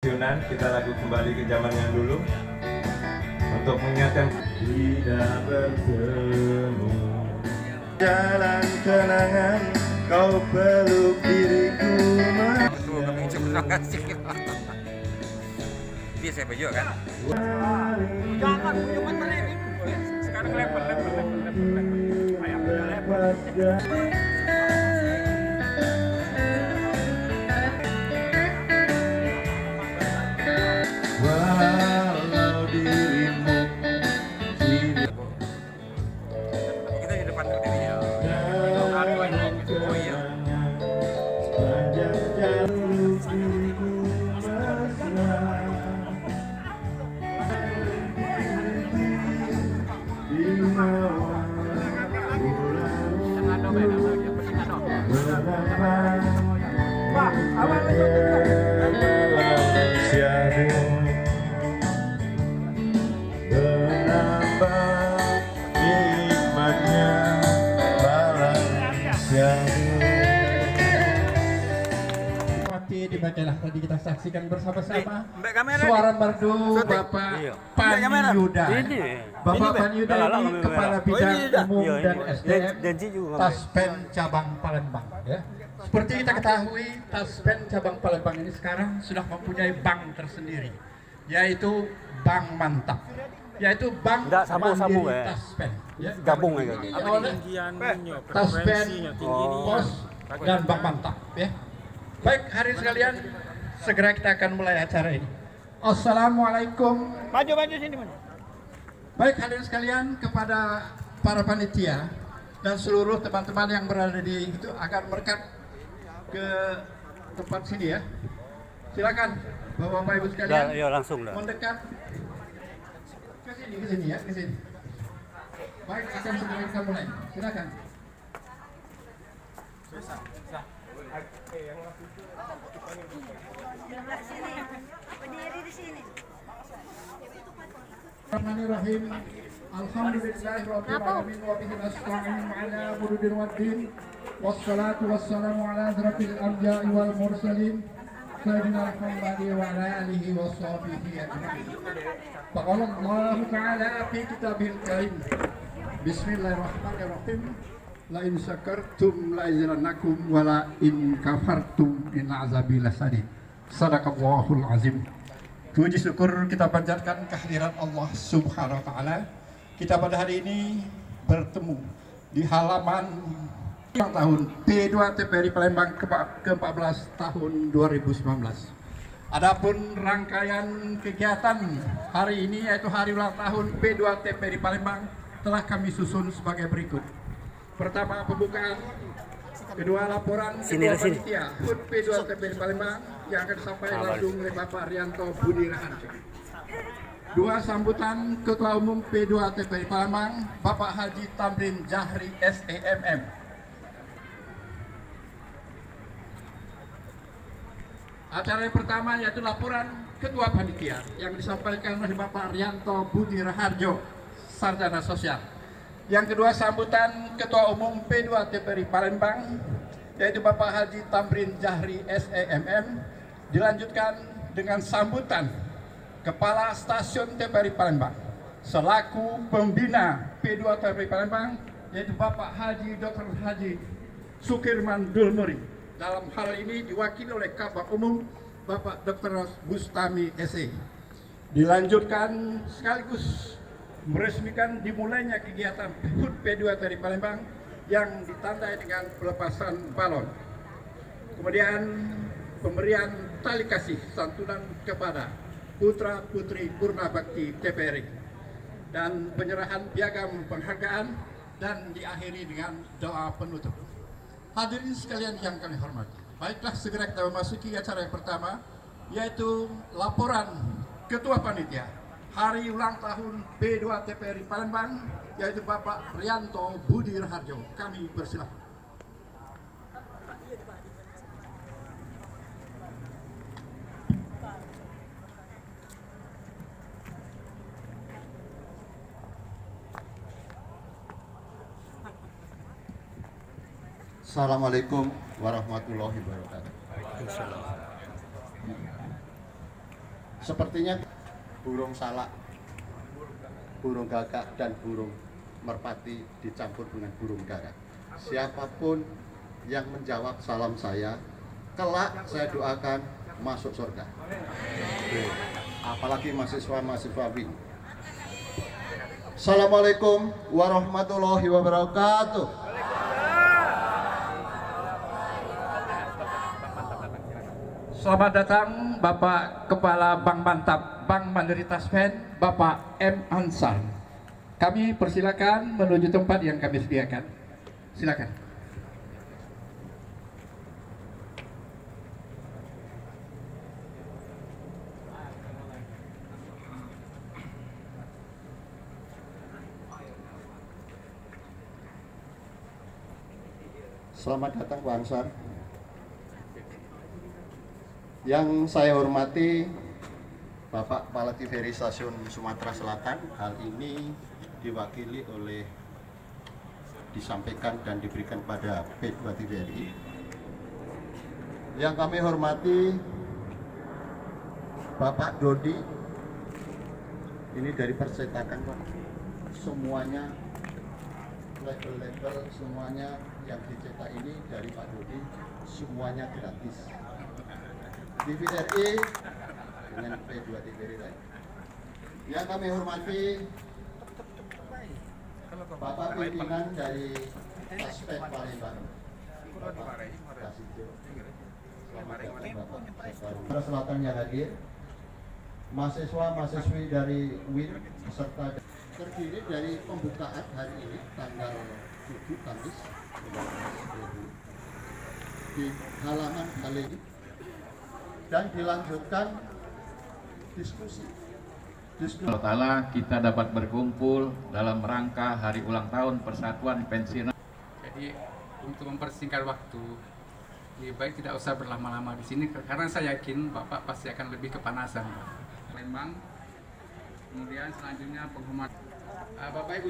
Kita lagu kembali ke zaman yang dulu untuk mengingatkan tidak bertemu jalan kenangan kau peluk diriku. Betul, kami terima kasih. Dia saya baju kan? Jangan punyuman balik. Sekarang level. Walau dirimu Kita di depan berdiri ya. Oh iya. panjang jalur diriku mesra di bawah menambah nikmatnya Dibacalah tadi kita saksikan bersama-sama Mbak kamera suara nih. merdu Syuting. Bapak Iya. Pani Mbak kamera. Yuda. Ini. Bapak Ini, Pani Yuda Mbak. ini Kepala Bidang ini Yuda. Umum Iya, ini. dan SDM Janji juga, Mbak. Taspen Cabang Palembang. Ya. Seperti kita ketahui, Taspen Cabang Palembang ini sekarang sudah mempunyai bank tersendiri, yaitu Bank Mantap, yaitu Bank Nggak, sambung-sambung, Mandiri ya. Taspen. Ya, Gabung ya, Ini Kak? oleh Taspen, Pos, dan Bank Mantap. Ya. Baik, hadirin sekalian, segera kita akan mulai acara ini. Assalamualaikum. Maju sini, Mas. Baik, hadirin sekalian, kepada para panitia dan seluruh teman-teman yang berada di itu akan merekat ke tempat sini ya. Silakan Bapak-bapak Ibu sekalian Iya langsung dah. mendekat ke sini ya, ke sini. Baik, akan segera kita mulai. Silakan. Berdiri di sini. Bismillahirrahmanirrahim. Alhamdulillahirabbil alamin wa bihi nasta'in ala umuri waddin. Wassalatu wassalamu ala asyrafil anbiya'i wal mursalin sayyidina Muhammadin wa ala alihi wa sahbihi ajma'in. Faqala Allah ta'ala fi kitabihil karim. Bismillahirrahmanirrahim. La in syakartum la azidannakum wa la in kafartum in azabi lasadid. Sadaqallahul azim. Puji syukur kita panjatkan kehadiran Allah Subhanahu wa taala. Kita pada hari ini bertemu di halaman ulang tahun P2 TPRI Palembang ke-14 tahun 2019. Adapun rangkaian kegiatan hari ini yaitu hari ulang tahun P2 TPRI Palembang telah kami susun sebagai berikut. Pertama, pembukaan. Kedua, laporan Ketua Panitia HUT P2 TPRI Palembang yang akan disampaikan langsung oleh Bapak Rianto Budi Raharjo. Dua, sambutan Ketua Umum P2 TPRI Palembang Bapak Haji Tamrin Jahri SEMM. Acara yang pertama yaitu laporan Ketua Panitia yang disampaikan oleh Bapak Rianto Budi Raharjo, Sarjana Sosial. Yang kedua, sambutan Ketua Umum P2 TPRI Palembang yaitu Bapak Haji Tamrin Jahri SEMM, dilanjutkan dengan sambutan Kepala Stasiun TPRI Palembang selaku pembina P2 TPRI Palembang yaitu Bapak Haji Dr. Haji Sukirman Dulmuri. Dalam hal ini diwakili oleh Kabak Umum Bapak Dr. Bustami SE. Dilanjutkan sekaligus meresmikan dimulainya kegiatan HUT P2 TPRI Palembang yang ditandai dengan pelepasan balon. Kemudian pemberian tali kasih santunan kepada putra putri Purna Bakti TPRI dan penyerahan piagam penghargaan dan diakhiri dengan doa penutup. Hadirin sekalian yang kami hormati, baiklah segera kita memasuki acara yang pertama yaitu laporan Ketua Panitia hari ulang tahun P2 TPRI Palembang yaitu Bapak Rianto Budi Raharjo. Kami persilakan. Assalamualaikum warahmatullahi wabarakatuh. Sepertinya burung salak, burung gagak, dan burung merpati dicampur dengan burung dara. Siapapun yang menjawab salam saya, kelak saya doakan masuk surga. Apalagi mahasiswa-mahasiswa BIN. Assalamualaikum warahmatullahi wabarakatuh. Selamat datang Bapak Kepala Bank Mantap Bank Mandiri Taspen, Bapak M. Ansar. Kami persilakan menuju tempat yang kami sediakan. Silakan. Selamat datang Pak Ansar. Yang saya hormati Bapak Kepala TVRI Stasiun Sumatera Selatan, hal ini diwakili oleh disampaikan dan diberikan pada P2 TVRI. Yang kami hormati Bapak Dodi, ini dari percetakan Pak, semuanya label-label semuanya yang dicetak ini dari Pak Dodi, semuanya gratis. TVRI dengan P2 TVRI lain. Yang kami hormati Bapak pimpinan dari Aspek Palembang, Bapak Kasih. Selamat datang Bapak Sumatera Selatan yang hadir, mahasiswa-mahasiswi dari UIN serta terdiri dari pembukaan hari ini tanggal 7 Kamis di halaman Halim dan dilanjutkan diskusi. Allah Ta'ala kita dapat berkumpul dalam rangka hari ulang tahun Persatuan Pensiunan. Jadi untuk mempersingkat waktu, lebih baik tidak usah berlama-lama di sini karena saya yakin Bapak pasti akan lebih kepanasan. Palembang, kemudian selanjutnya penghormatan Bapak Ibu.